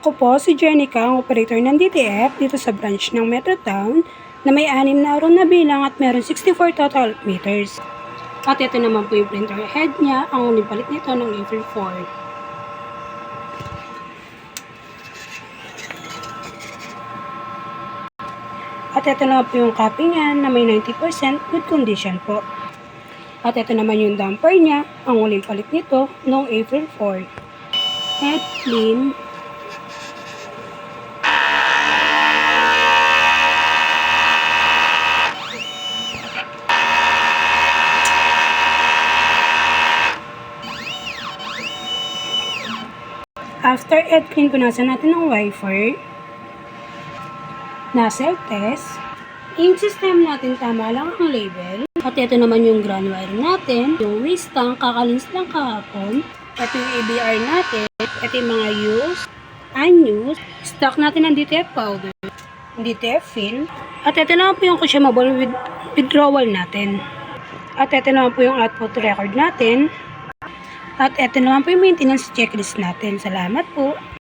Ako po si Jenica, ang operator ng DTF dito sa branch ng Metrotown na may 6 na araw na bilang at meron 64 total meters. At ito naman po yung printer head niya, ang uling palit nito ng April 4. At ito naman po yung copy niya na may 90% good condition po. At ito naman yung damper niya, ang uling palit nito noong April 4. Head clean. After head clean, punasan natin ng wiper. Nozzle test. Yung system natin tama lang ang label. At ito naman yung ground wire natin. Yung waste tank, kakalins lang kahapon. Ito yung ABR natin. Ito yung mga used, unused. Stock natin ng DTF powder, DTF fill. At ito naman po yung consumable withdrawal natin. At ito naman po yung output record natin. At ito naman po yung maintenance checklist natin. Salamat po.